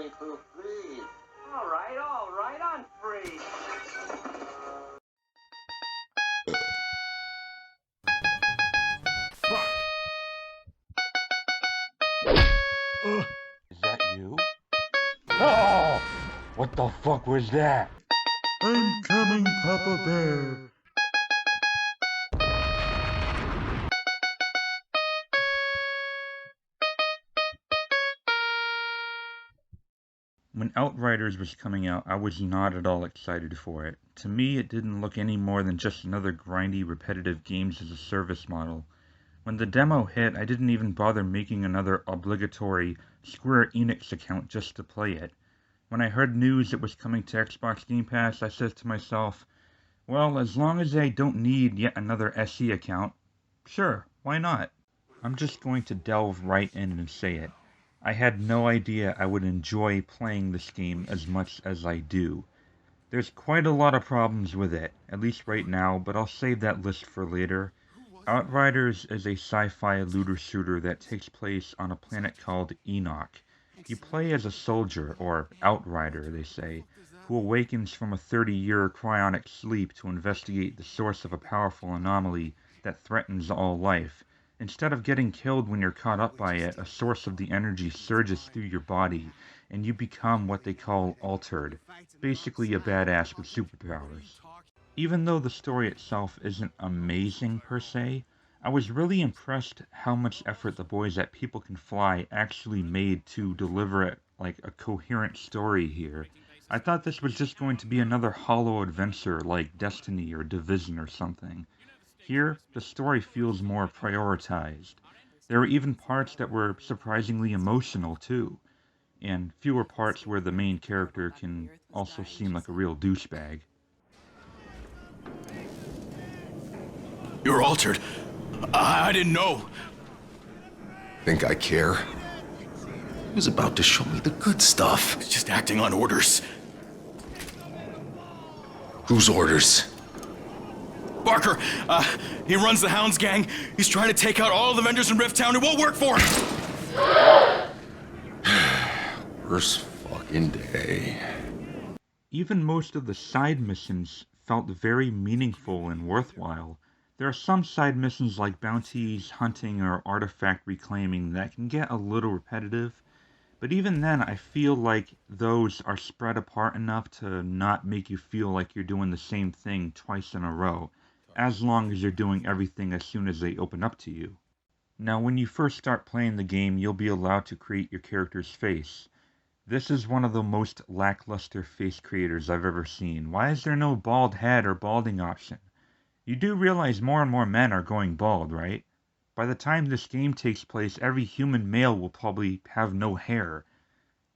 me to freeze. All right, on freeze. Is that you? Oh! What the fuck was that? I'm coming, Papa Bear. When Outriders was coming out, I was not at all excited for it. To me, it didn't look any more than just another grindy, repetitive games-as-a-service model. When the demo hit, I didn't even bother making another obligatory Square Enix account just to play it. When I heard news it was coming to Xbox Game Pass, I said to myself, well, as long as I don't need yet another SE account, sure, why not? I'm just going to delve right in and say it. I had no idea I would enjoy playing this game as much as I do. There's quite a lot of problems with it, at least right now, but I'll save that list for later. Outriders is a sci-fi looter-shooter that takes place on a planet called Enoch. You play as a soldier, or outrider, they say, who awakens from a 30-year cryonic sleep to investigate the source of a powerful anomaly that threatens all life. Instead of getting killed when you're caught up by it, a source of the energy surges through your body, and you become what they call altered, basically a badass with superpowers. Even though the story itself isn't amazing per se, I was really impressed how much effort the boys at People Can Fly actually made to deliver it like a coherent story here. I thought this was just going to be another hollow adventure like Destiny or Division or something. Here, the story feels more prioritized. There were even parts that were surprisingly emotional too, and fewer parts where the main character can also seem like a real douchebag. You're altered. I didn't know. Think I care? He was about to show me the good stuff. He's just acting on orders. Whose orders? Barker, he runs the Hounds gang. He's trying to take out all the vendors in Rift Town. It won't work for him. Worst fucking day. Even most of the side missions felt very meaningful and worthwhile. There are some side missions like bounties, hunting, or artifact reclaiming that can get a little repetitive, but even then I feel like those are spread apart enough to not make you feel like you're doing the same thing twice in a row, as long as you're doing everything as soon as they open up to you. Now, when you first start playing the game, you'll be allowed to create your character's face. This is one of the most lackluster face creators I've ever seen. Why is there no bald head or balding option? You do realize more and more men are going bald, right? By the time this game takes place, every human male will probably have no hair.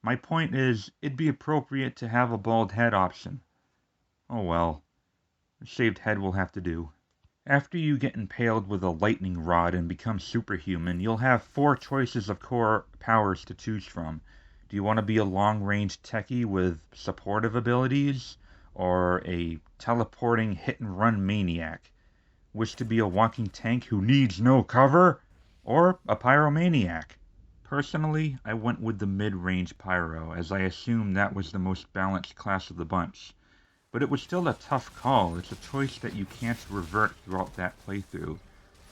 My point is, it'd be appropriate to have a bald head option. Oh well. A shaved head will have to do. After you get impaled with a lightning rod and become superhuman, you'll have 4 choices of core powers to choose from. Do you want to be a long-range techie with supportive abilities? Or a teleporting hit-and-run maniac? Wish to be a walking tank who needs no cover? Or a pyromaniac? Personally, I went with the mid-range pyro, as I assumed that was the most balanced class of the bunch. But it was still a tough call. It's a choice that you can't revert throughout that playthrough.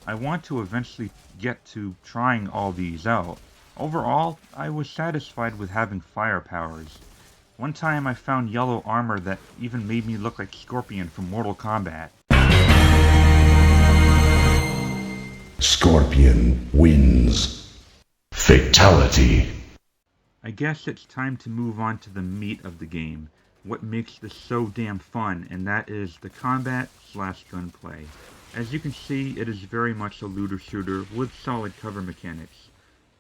I want to eventually get to trying all these out. Overall, I was satisfied with having fire powers. One time I found yellow armor that even made me look like Scorpion from Mortal Kombat. Scorpion wins. Fatality. I guess it's time to move on to the meat of the game, what makes this so damn fun, and that is the combat/gunplay. As you can see, it is very much a looter shooter with solid cover mechanics.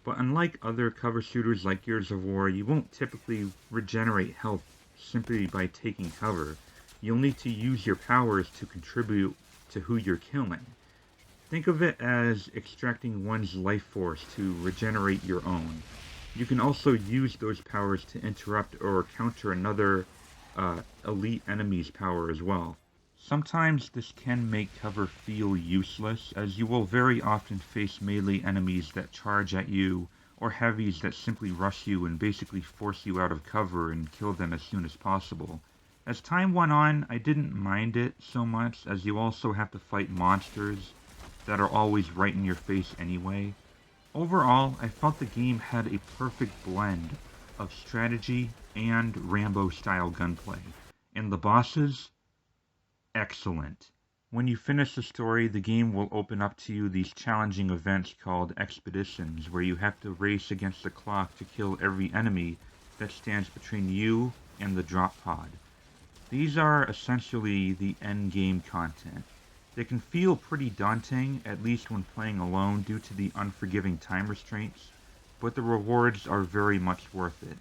But unlike other cover shooters like Gears of War, you won't typically regenerate health simply by taking cover. You'll need to use your powers to contribute to who you're killing. Think of it as extracting one's life force to regenerate your own. You can also use those powers to interrupt or counter another elite enemy's power as well. Sometimes this can make cover feel useless, as you will very often face melee enemies that charge at you or heavies that simply rush you and basically force you out of cover and kill them as soon as possible. As time went on, I didn't mind it so much, as you also have to fight monsters that are always right in your face anyway. Overall, I felt the game had a perfect blend of strategy and Rambo-style gunplay, and the bosses, excellent. When you finish the story, the game will open up to you these challenging events called expeditions, where you have to race against the clock to kill every enemy that stands between you and the drop pod. These are essentially the end game content. They can feel pretty daunting, at least when playing alone due to the unforgiving time restraints, but the rewards are very much worth it.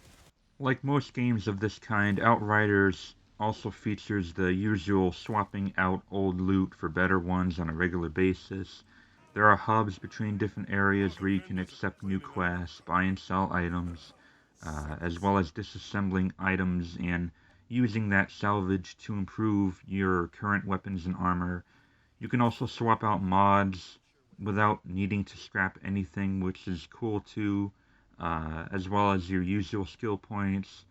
Like most games of this kind, Outriders also features the usual swapping out old loot for better ones on a regular basis. There are hubs between different areas where you can accept new quests, buy and sell items, as well as disassembling items and using that salvage to improve your current weapons and armor. You can also swap out mods without needing to scrap anything, which is cool too, as well as your usual skill points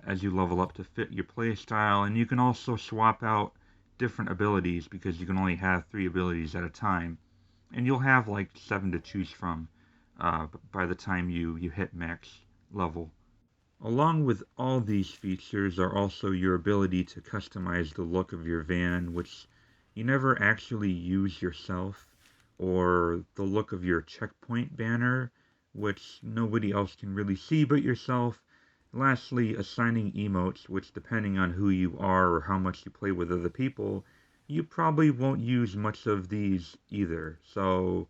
as you level up to fit your playstyle. And you can also swap out different abilities because you can only have 3 abilities at a time. And you'll have like 7 to choose from by the time you hit max level. Along with all these features are also your ability to customize the look of your van, which you never actually use yourself, or the look of your checkpoint banner, which nobody else can really see but yourself. Lastly, assigning emotes, which depending on who you are or how much you play with other people, you probably won't use much of these either. So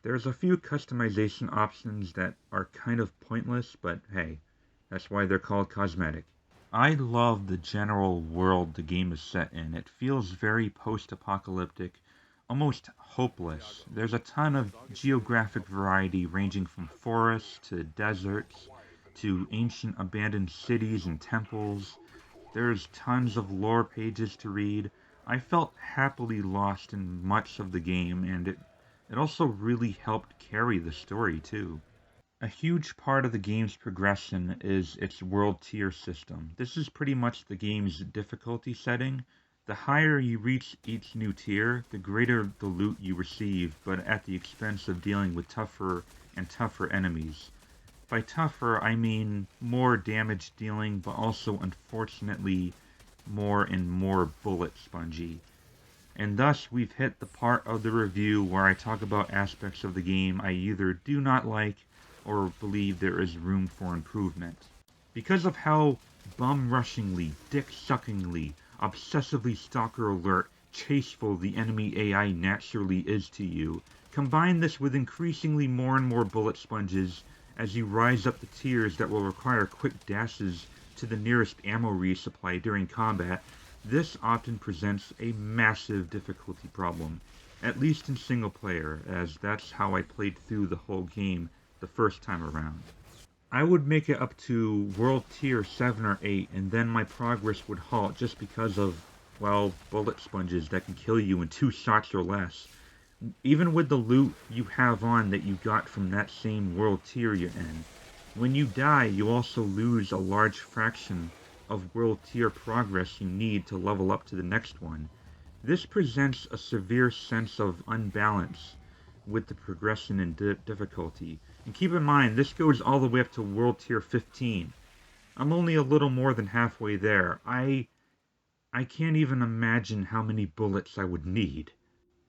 there's a few customization options that are kind of pointless, but hey, that's why they're called cosmetic. I love the general world the game is set in. It feels very post-apocalyptic, almost hopeless. There's a ton of geographic variety ranging from forests to deserts to ancient abandoned cities and temples. There's tons of lore pages to read. I felt happily lost in much of the game, and it also really helped carry the story too. A huge part of the game's progression is its world tier system. This is pretty much the game's difficulty setting. The higher you reach each new tier, the greater the loot you receive, but at the expense of dealing with tougher and tougher enemies. By tougher, I mean more damage dealing, but also unfortunately more and more bullet spongy. And thus we've hit the part of the review where I talk about aspects of the game I either do not like or believe there is room for improvement. Because of how bum-rushingly, dick-suckingly, obsessively stalker alert, chaseful the enemy AI naturally is to you, combine this with increasingly more and more bullet sponges as you rise up the tiers that will require quick dashes to the nearest ammo resupply during combat, this often presents a massive difficulty problem, at least in single player, as that's how I played through the whole game the first time around. I would make it up to World Tier 7 or 8, and then my progress would halt just because of, well, bullet sponges that can kill you in 2 shots or less. Even with the loot you have on that you got from that same World Tier you're in. When you die, you also lose a large fraction of World Tier progress you need to level up to the next one. This presents a severe sense of unbalance with the progression in difficulty. And keep in mind, this goes all the way up to World Tier 15. I'm only a little more than halfway there. I can't even imagine how many bullets I would need.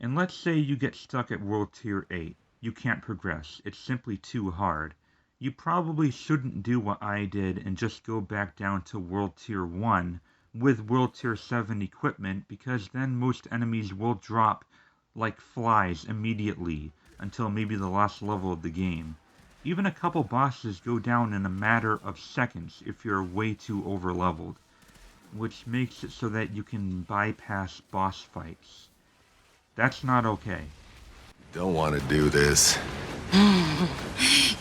And let's say you get stuck at World Tier 8. You can't progress. It's simply too hard. You probably shouldn't do what I did and just go back down to World Tier 1 with World Tier 7 equipment, because then most enemies will drop like flies immediately until maybe the last level of the game. Even a couple bosses go down in a matter of seconds if you're way too overleveled, which makes it so that you can bypass boss fights. That's not okay. Don't want to do this.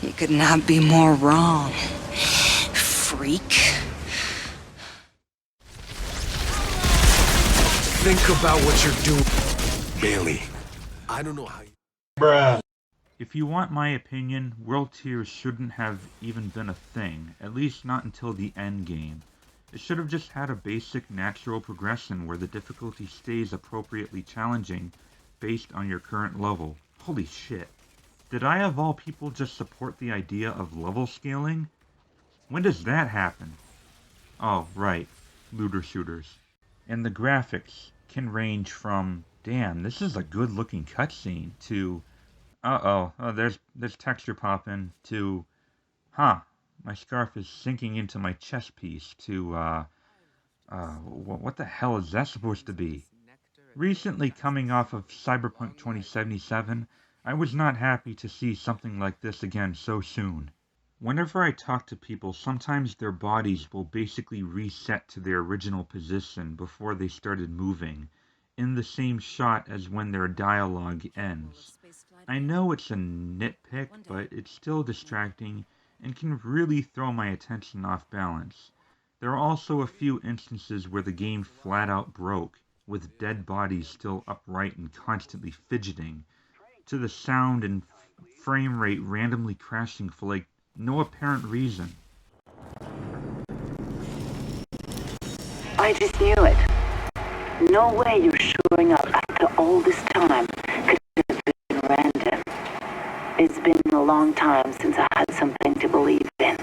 You could not be more wrong, freak. Think about what you're doing, Bailey. I don't know how you... Bruh. If you want my opinion, world tiers shouldn't have even been a thing, at least not until the end game. It should have just had a basic natural progression where the difficulty stays appropriately challenging based on your current level. Holy shit. Did I of all people just support the idea of level scaling? When does that happen? Oh, right. Looter shooters. And the graphics can range from, damn, this is a good looking cutscene, to, oh, there's texture popping, to, huh, my scarf is sinking into my chest piece, to, what the hell is that supposed to be? Recently coming off of Cyberpunk 2077, I was not happy to see something like this again so soon. Whenever I talk to people, sometimes their bodies will basically reset to their original position before they started moving, in the same shot as when their dialogue ends. I know it's a nitpick, but it's still distracting and can really throw my attention off balance. There are also a few instances where the game flat out broke, with dead bodies still upright and constantly fidgeting, to the sound and frame rate randomly crashing for like no apparent reason. I just knew it. No way you're showing up after all this time could have been random. It's been a long time since I had something to believe in.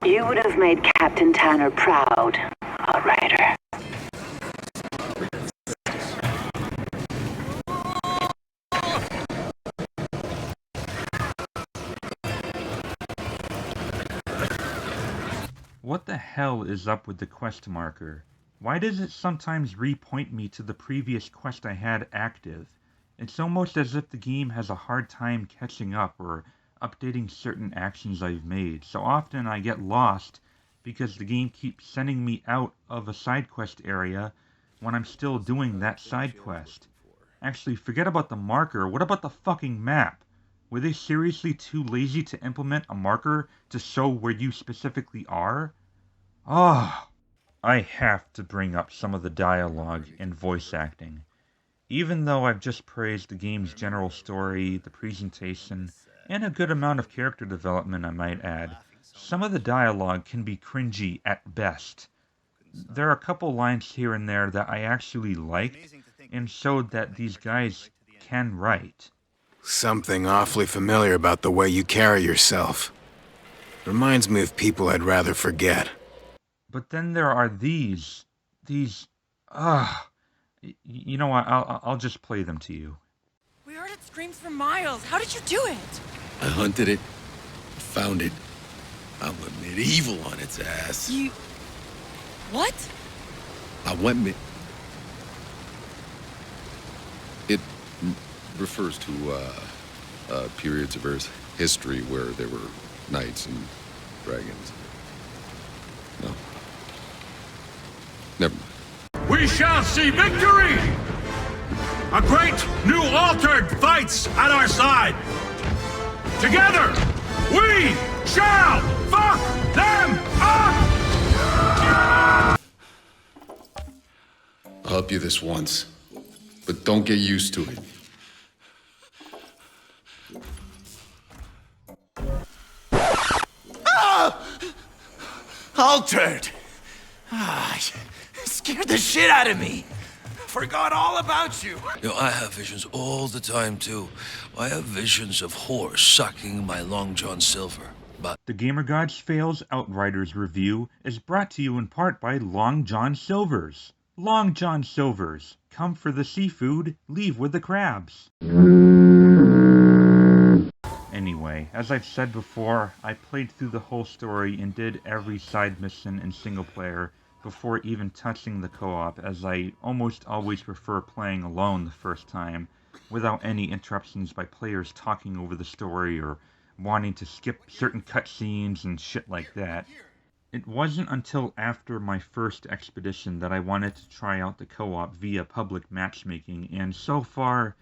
You would have made Captain Tanner proud, Outrider. What the hell is up with the quest marker? Why does it sometimes repoint me to the previous quest I had active? It's almost as if the game has a hard time catching up or updating certain actions I've made. So often I get lost because the game keeps sending me out of a side quest area when I'm still doing that side quest. Actually, forget about the marker. What about the fucking map? Were they seriously too lazy to implement a marker to show where you specifically are? Ah, I have to bring up some of the dialogue and voice acting. Even though I've just praised the game's general story, the presentation, and a good amount of character development, I might add, some of the dialogue can be cringy at best. There are a couple lines here and there that I actually liked and showed that these guys can write. Something awfully familiar about the way you carry yourself. Reminds me of people I'd rather forget. But then there are these, you know what, I'll just play them to you. We heard it screams for miles. How did you do it? I hunted it, found it. I went medieval on its ass. You... What? I went It refers to, periods of Earth's history where there were knights and dragons. No. Never mind. We shall see victory! A great new altered fights at our side! Together, we shall fuck them up! I'll help you this once, but don't get used to it. Altered! Scared the shit out of me! Forgot all about you! I have visions all the time, too. I have visions of horse sucking my Long John Silver, but... The Gamer Gods Fails Outriders review is brought to you in part by Long John Silver's. Long John Silver's. Come for the seafood, leave with the crabs. Anyway, as I've said before, I played through the whole story and did every side mission in single player before even touching the co-op, as I almost always prefer playing alone the first time, without any interruptions by players talking over the story or wanting to skip certain cutscenes and shit like that. It wasn't until after my first expedition that I wanted to try out the co-op via public matchmaking, and so far,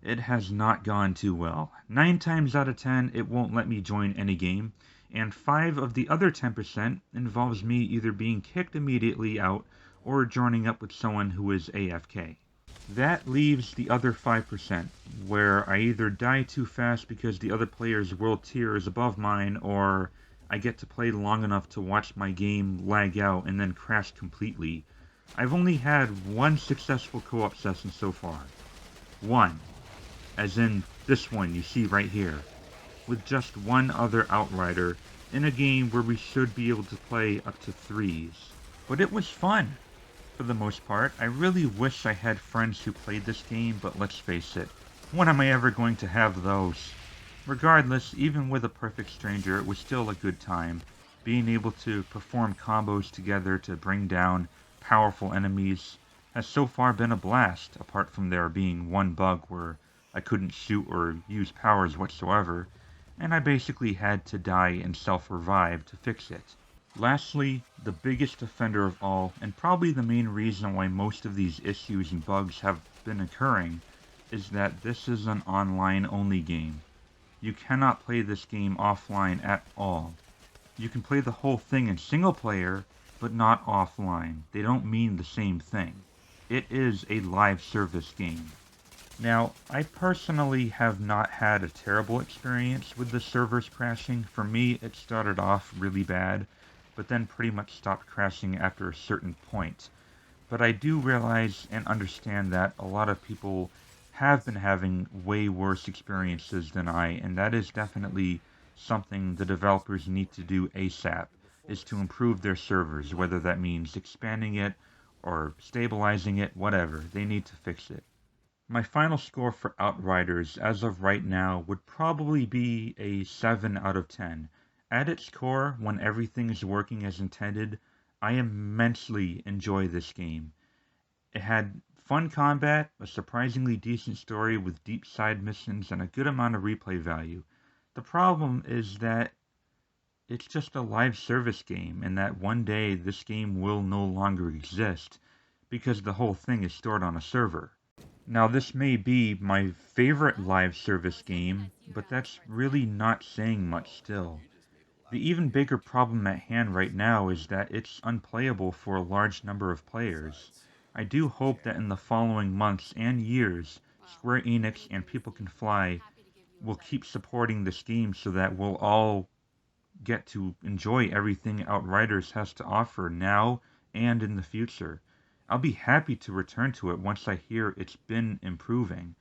it has not gone too well. 9 times out of 10, it won't let me join any game, and 5 of the other 10% involves me either being kicked immediately out or joining up with someone who is AFK. That leaves the other 5%, where I either die too fast because the other player's world tier is above mine, or I get to play long enough to watch my game lag out and then crash completely. I've only had one successful co-op session so far. One. As in this one you see right here. With just one other Outrider, in a game where we should be able to play up to 3s. But it was fun. For the most part, I really wish I had friends who played this game, but let's face it, when am I ever going to have those? Regardless, even with a perfect stranger, it was still a good time. Being able to perform combos together to bring down powerful enemies has so far been a blast, apart from there being one bug where I couldn't shoot or use powers whatsoever, and I basically had to die and self-revive to fix it. Lastly, the biggest offender of all, and probably the main reason why most of these issues and bugs have been occurring, is that this is an online-only game. You cannot play this game offline at all. You can play the whole thing in single player, but not offline. They don't mean the same thing. It is a live service game. Now, I personally have not had a terrible experience with the servers crashing. For me, it started off really bad, but then pretty much stopped crashing after a certain point. But I do realize and understand that a lot of people have been having way worse experiences than I, and that is definitely something the developers need to do ASAP, is to improve their servers, whether that means expanding it or stabilizing it, whatever. They need to fix it. My final score for Outriders as of right now would probably be a 7 out of 10. At its core, when everything is working as intended, I immensely enjoy this game. It had fun combat, a surprisingly decent story with deep side missions, and a good amount of replay value. The problem is that it's just a live service game, and that one day this game will no longer exist, because the whole thing is stored on a server. Now, this may be my favorite live service game, but that's really not saying much still. The even bigger problem at hand right now is that it's unplayable for a large number of players. I do hope that in the following months and years, Square Enix and People Can Fly will keep supporting this game so that we'll all get to enjoy everything Outriders has to offer now and in the future. I'll be happy to return to it once I hear it's been improving.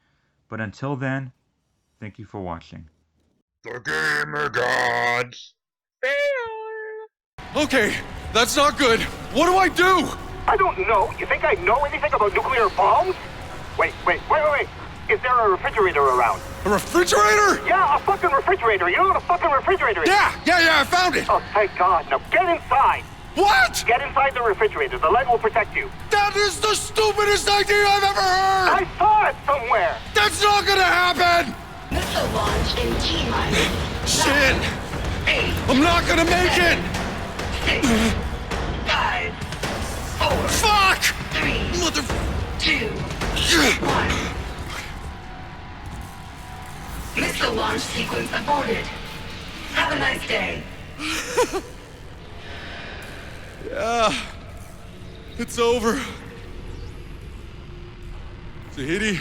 But until then, thank you for watching. The Gamer Gods! Okay, that's not good. What do I do? I don't know. You think I know anything about nuclear bombs? Wait. Is there a refrigerator around? A refrigerator? Yeah, a fucking refrigerator. You know what a fucking refrigerator is? Yeah, I found it. Oh, thank God. Now get inside. What? Get inside the refrigerator. The light will protect you. That is the stupidest idea I've ever heard! I saw it somewhere. That's not gonna happen! Missile launch in T-minus. Shit! 8. I'm not gonna make it! 6. 5. 4. Fuck! 3. Mother... 2. 1. Missile launch sequence aborted. Have a nice day. Yeah, it's over. Tahiti,